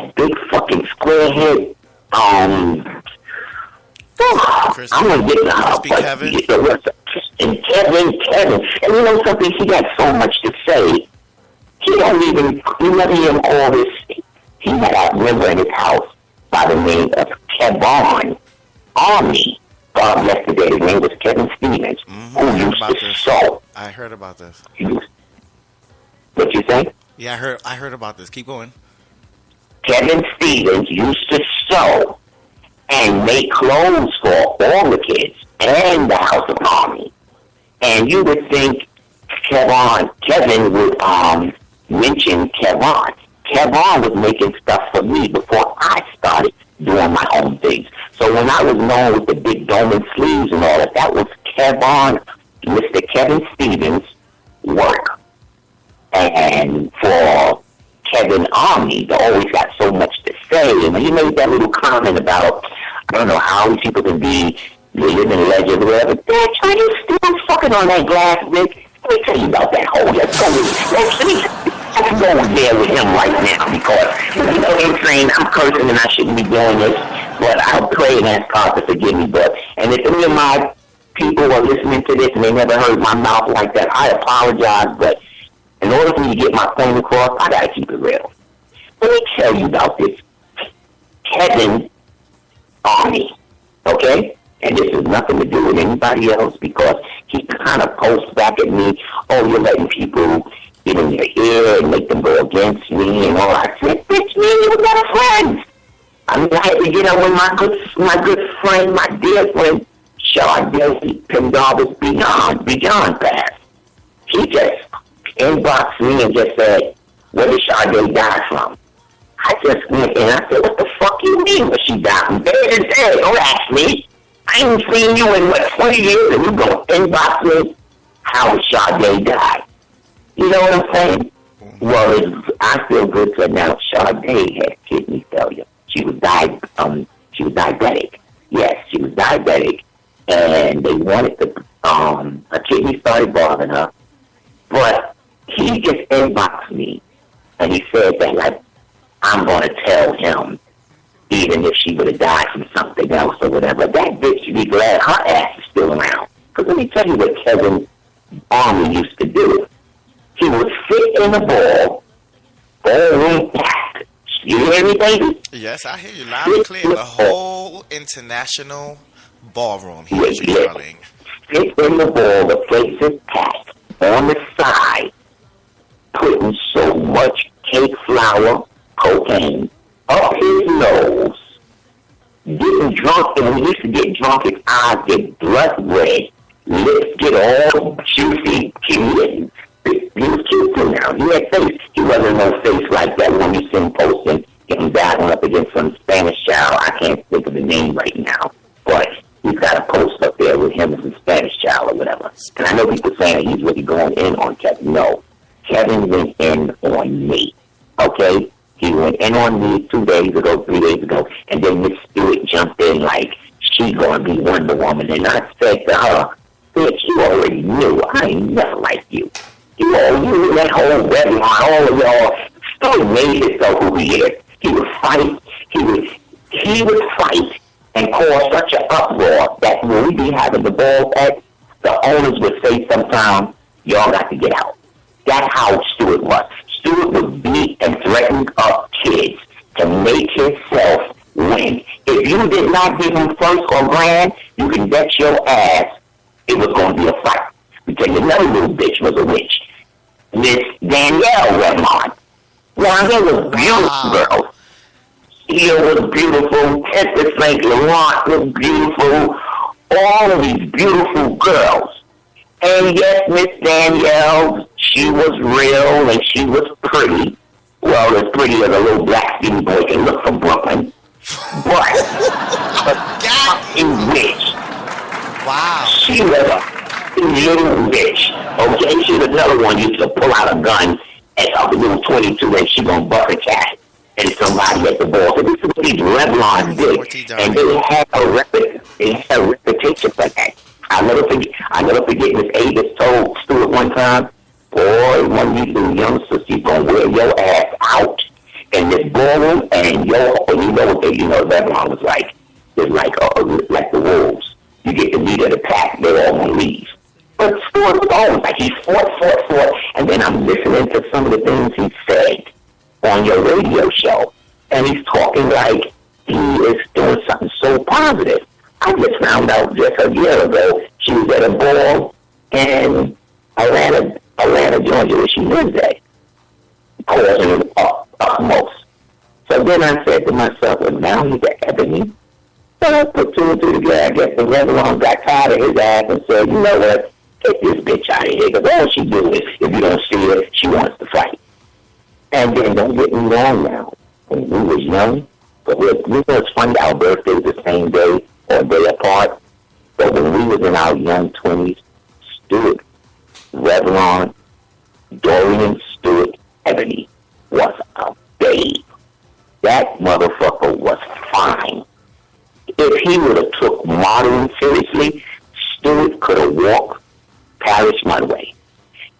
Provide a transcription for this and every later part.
that big fucking square head. I'm gonna get out, but Kevin. And Kevin, and you know something? He got so much to say. You never hear him call this. He had a member in his house by the name of Kevon Army. Yesterday, his name was Kevin Stevens, who used to sew. I heard about this. What you say? Yeah, I heard about this. Keep going. Kevin Stevens used to sew and make clothes for all the kids and the House of Army. And you would think Kevin would mention Kevon. Kevon was making stuff for me before I started doing my own things. So when I was known with the big dome and sleeves and all that was Mr. Kevin Stevens' work. And for Kevin Army, they always got so much to say. And he made that little comment about, I don't know how these people can be living legends or whatever. Bitch, are you still fucking on that glass, Rick? Let me tell you about that whole. Let's go there with him right now because, you know what I'm saying? I'm cursing and I shouldn't be doing this, but I'll pray and ask God to forgive me. And if any of my people are listening to this and they never heard my mouth like that, I apologize, but in order for me to get my point across, I gotta keep it real. Let me tell you about this Kevin Army, okay? And this has nothing to do with anybody else because he kind of posts back at me, oh, you're letting people get in your ear and make them go against me and all. I said, bitch, me and you were better friends. I mean, I had to get up with my good friend, my dear friend, Sade Pendarvis Beyond Pass. He just inboxed me and just said, where did Sade die from? I just went in. I said, what the fuck you mean when she died from dead and dead? Don't ask me. I ain't seen you in, 20 years, and you gonna inbox me how Sade died. You know what I'm saying? Well, I feel good to announce Sade had kidney failure. She was diabetic. Yes, she was diabetic, and they wanted to, her kidney started bothering her, but he just inboxed me, and he said that, like, I'm going to tell him, even if she would have died from something else or whatever, that bitch should be glad her ass is still around. Because let me tell you what Kevin Army used to do. He would sit in the ballroom packed. You hear me, baby? Yes, I hear you loud and clear. The whole international ballroom here, darling. Sit in the ball, the place is packed. On the side, putting so much cake flour, cocaine, up his nose, getting drunk, and when he used to get drunk, his eyes get blood red, lips get all juicy. He was cute too now. He had face. He wasn't no face like that when you see him posting, getting battling up against some Spanish child. I can't think of the name right now, but he's got a post up there with him and some Spanish child or whatever. And I know people saying he's really going in on Kevin. No, Kevin went in on me, okay? He went in on me 3 days ago, and then Miss Stewart jumped in like she gonna be Wonder Woman, and I said to her, bitch, you already knew. I ain't never liked you. You that whole red line, all of y'all, Stewart made himself who he is. He would fight, he would fight and cause such an uproar that when we be having the ball back, the owners would say sometimes, y'all got to get out. That's how Stewart was. Stewart would beat and threaten up kids to make himself win. If you did not give him first or grand, you can bet your ass it was going to be a fight. Because another little bitch was a witch. Miss Danielle Redmond. Now, they was beautiful girls. Sia was beautiful. Tessa St. Laurent was beautiful. All of these beautiful girls. And yes, Miss Danielle, she was real and she was pretty. Well, as pretty as a little black skinny boy can look from Brooklyn. But a fucking witch. Wow. She was a little bitch. Okay? She was another one used to pull out a gun at a little 22 and she gonna buck a cat and somebody at the ball. So this is what these Revlon did. And they had a reputation for that. I never forget Miss Avis told Stewart one time, boy, one of these little youngsters, she's gonna wear your ass out. in this ballroom, and you know what Revlon was like. It's like the wolves. You get the lead of the pack, they all want to leave. But Stuart was always like he fought, and then I'm listening to some of the things he said on your radio show, and he's talking like he is doing something so positive. I just found out just a year ago she was at a ball in Atlanta, Georgia, where she lives at, causing upmost. So then I said to myself, well, now he's at Ebony. So I put two and two together. I guess the Revlon got tired of his ass and said, you know what? Get this bitch out of here. Because all she do is, if you don't see her, she wants to fight. And then don't get me wrong now. When we was young, but we know it's funny, our birthdays the same day or a day apart. But when we was in our young 20s, Stuart, Revlon, Dorian Stewart, Ebony was a babe. That motherfucker was fine. If he would have took modeling seriously, Stewart could have walked Paris Runway.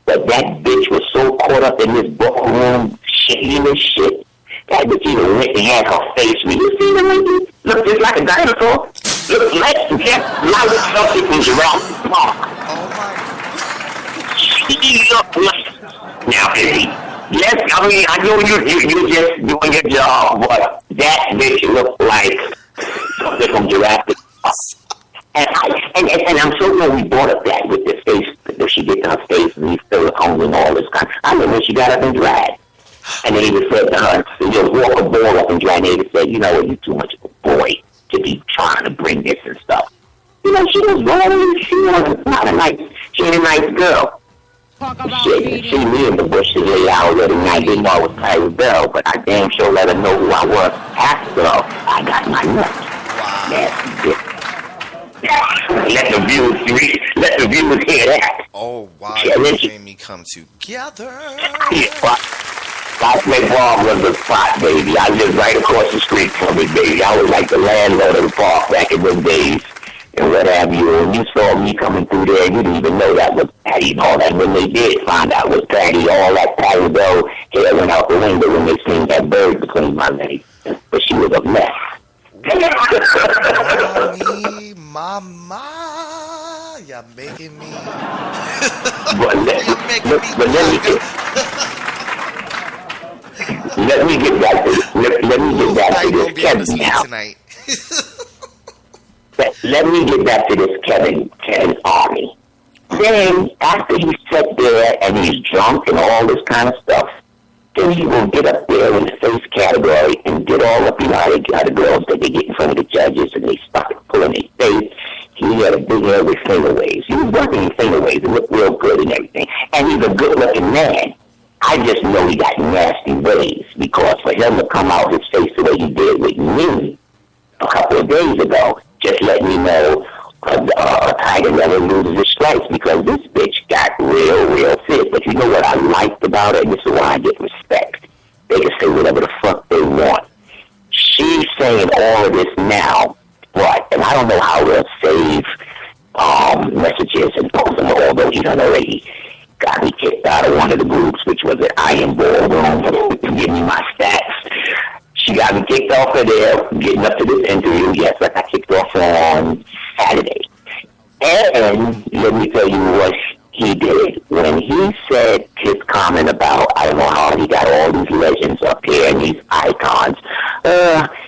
But that bitch was so caught up in this ballroom, shaking and shit. That bitch even went and had her face. You see the lady? Look just like a dinosaur. Look like something from Jurassic Park. Oh my God. She looked like... Now, Izzy, yes, I mean, I know you're just doing your job, but that bitch looked like something from Jurassic Park. And I'm so glad we brought up that with this face, that she gets her face and these silicones and all this kind. I remember when she got up and drag. And then he just said to her, walk a ball up and drag. And he said, you know what, you're too much of a boy to be trying to bring this and stuff. You know, she was rolling. She ain't a nice girl. Shit, see me in the bushes lay out every night. Didn't know I was Tyra Bell, but I damn sure let her know who I was. After all, I got my nuts. Nasty bitch. Let the viewers hear that. Oh, wow. You made me come together. Cosmic Bob was the spot, baby. I lived right across the street from it, baby. I was like the landlord of the park back in those days. And what have you. And you saw me coming through there, you didn't even know that was Patty and all that. When they did find out it was Patty, all that Patty Bell hair went out the window when they seen that bird between my legs. But she was a mess. Me, mama, you're making me. Let me get back to this Kevin now. Tonight. Let me get back to this Kevin Army. Then, after he sat there and he's drunk and all this kind of stuff, then he will get up there in the face category and get all up, how the girls that they get in front of the judges and they start pulling their face. He had a big hair with finger waves. He was working in finger waves. It looked real good and everything. And he's a good-looking man. I just know he got nasty ways because for him to come out his face the way he did with me a couple of days ago, just let me know a tiger never loses his stripes because this bitch got real fit. But you know what I liked about it? This is why I get respect. They can say whatever the fuck they want. She's saying all of this now, but, and I don't know how they'll save messages and post them, although he done already got me kicked out of one of the groups, which was an Iron Ballroom, to give me my stats. She got me kicked off of there, getting up to this interview. Yes, I got kicked off on Saturday. And let me tell you what he did. When he said his comment about, I don't know how he got all these legends up here and these icons,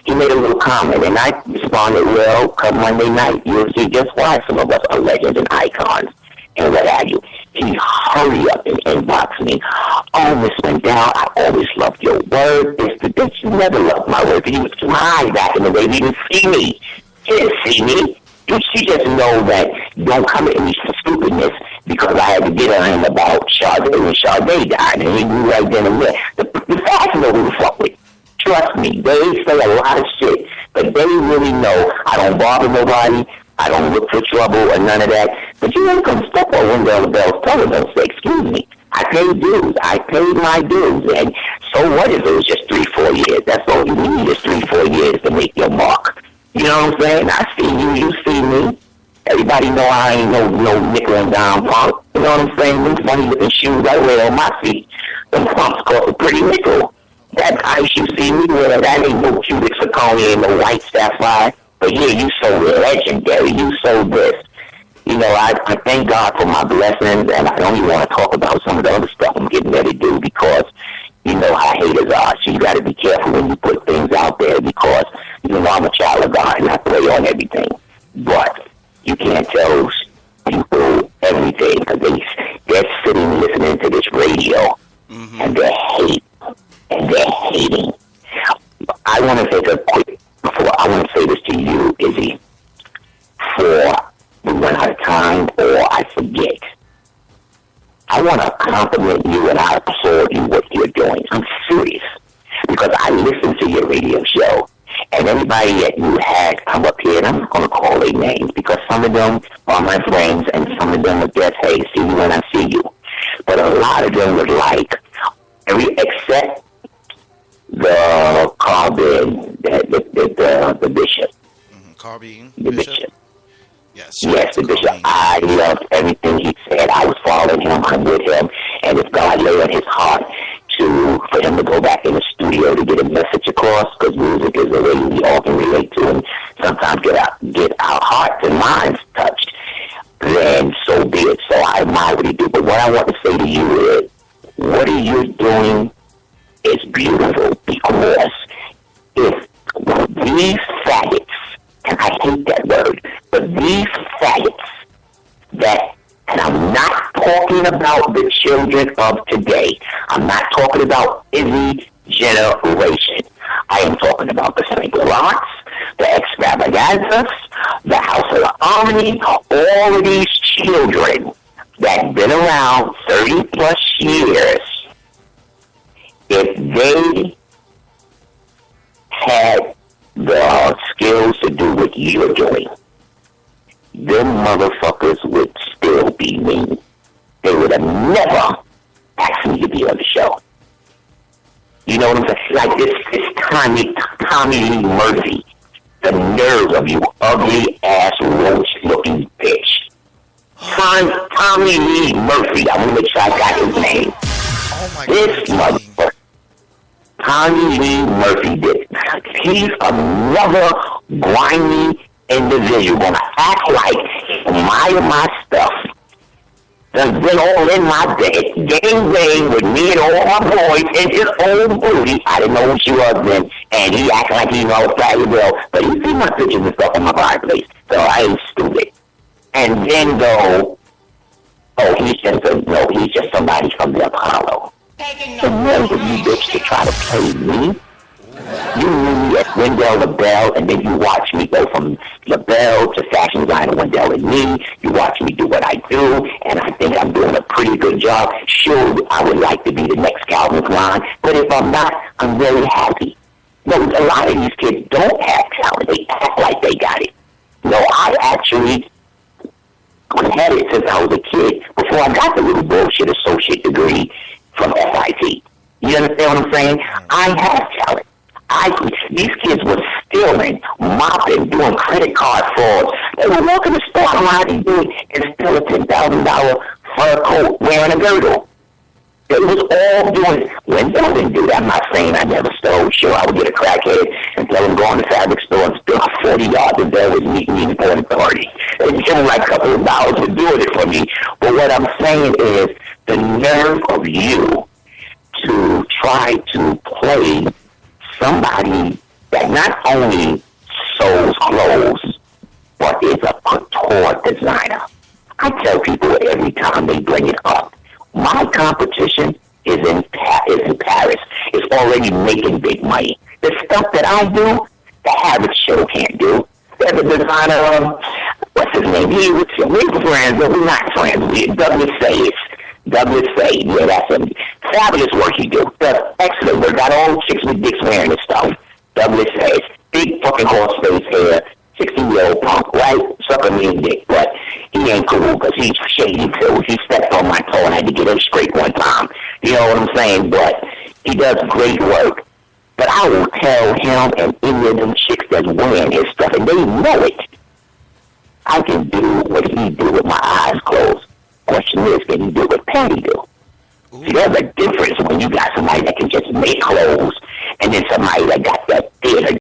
he made a little comment, and I responded, well, come Monday night, you'll see just why some of us are legends and icons, and what have you. He hurry up and inbox me. Oh, Miss Wendell, I always loved your word. It's the bitch, you never loved my word. He was too high back in the day. He didn't see me. He didn't see me. She just know that don't come at me for stupidness because I had to get on him about Sade when Sade died. And he knew right then and there. The facts know who to fuck with. Trust me, they say a lot of shit, but they really know I don't bother nobody. I don't look for trouble or none of that. But you ain't gonna step on Wendell LaBelle's toes and say, excuse me, I paid dues. I paid my dues. And so what if it was just 3-4 years? That's all you need is 3-4 years to make your mark. You know what I'm saying? I see you, you see me. Everybody know I ain't no nickel and dime punk. You know what I'm saying? Them funny looking shoes I wear on my feet. Them pumps cost a pretty nickel. That ice you see me wear, that ain't no cubic zirconia and no white sapphire. But yeah, you so legendary. You so this. You know, I thank God for my blessings, and I don't even want to talk about some of the other stuff I'm getting ready to do because you know how haters are. So you got to be careful when you put things out there because, you know, I'm a child of God and I pray on everything. But you can't tell people everything because they're sitting listening to this radio and they're hating. I want to take a quick, I want to say this to you, Izzy, for we run out of time or I forget. I want to compliment you and I applaud you what you're doing. I'm serious because I listen to your radio show and everybody that you had come up here, and I'm not going to call their names because some of them are my friends and some of them are just, hey, see you when I see you. But a lot of them was like, except the Carbine, the bishop. Carbine? The bishop. Yes, the bishop. I loved everything he said. I was following him. I'm with him. And if God lay on his heart for him to go back in the studio to get a message across, because music is a way we all can relate to and sometimes get our hearts and minds touched, then so be it. So I admire what he do. But what I want to say to you is, what are you doing is beautiful because if these faggots, and I hate that word, but these faggots that, and I'm not talking about the children of today. I'm not talking about any generation. I am talking about the St. Laurents, the extravaganzas, the House of the Harmony, all of these children that have been around 30 plus years. If they had the skills to do what you're doing, them motherfuckers would still be me. They would have never asked me to be on the show. You know what I'm saying? Like this Tommy Lee Murphy. The nerve of you ugly ass roach looking bitch. Tommy Lee Murphy. I'm gonna make sure I got his name. Oh my this motherfucker. Tommy Lee Murphy did. He's another grimy individual gonna act like my stuff done been all in my bed, gang with me and all my boys and his old booty. I didn't know who she was then, and he acted like he knows very well, but he see my pictures and stuff in my fireplace, so I ain't stupid. And then go, he's just somebody from the Apollo. The nerve of you bitch to try to play me. You knew me at Wendell LaBelle, and then you watch me go from LaBelle to fashion designer Wendell and me. You watch me do what I do, and I think I'm doing a pretty good job. Sure, I would like to be the next Calvin Klein, but if I'm not, I'm very happy. No, a lot of these kids don't have talent. They act like they got it. No, I actually had it since I was a kid, before I got the little bullshit associate degree from FIT. You understand what I'm saying? I have talent. These kids were stealing, mopping, doing credit card frauds. They were walking the store around and doing and steal a $10,000 fur coat wearing a girdle. They was all doing. Wendell didn't do that. I'm not saying I never stole. Sure, I would get a crackhead and tell him go in the fabric store and steal 40 yards and there was meet me for the party. They give him like a couple of dollars for doing it for me. But what I'm saying is the nerve of you to try to play somebody that not only sews clothes, but is a couture designer. I tell people every time they bring it up, my competition is in Paris. It's already making big money. The stuff that I do, the average show can't do. There's a designer, what's his name? We're friends, but we're not friends. Douglas Sayers. Yeah, that's a fabulous work he do. Does excellent work. Got all chicks with dicks wearing this stuff. Douglas Sayers. Big fucking horse face hair. 16-year-old punk, right? Sucker me a dick, but he ain't cool because he's shady too. He stepped on my toe and I had to get him straight one time. You know what I'm saying? But he does great work. But I will tell him and any of them chicks that's wearing his stuff, and they know it. I can do what he do with my eyes closed. Question is, can he do what Patty do? Ooh. See, there's a difference when you got somebody that can just make clothes, and then somebody that got that theater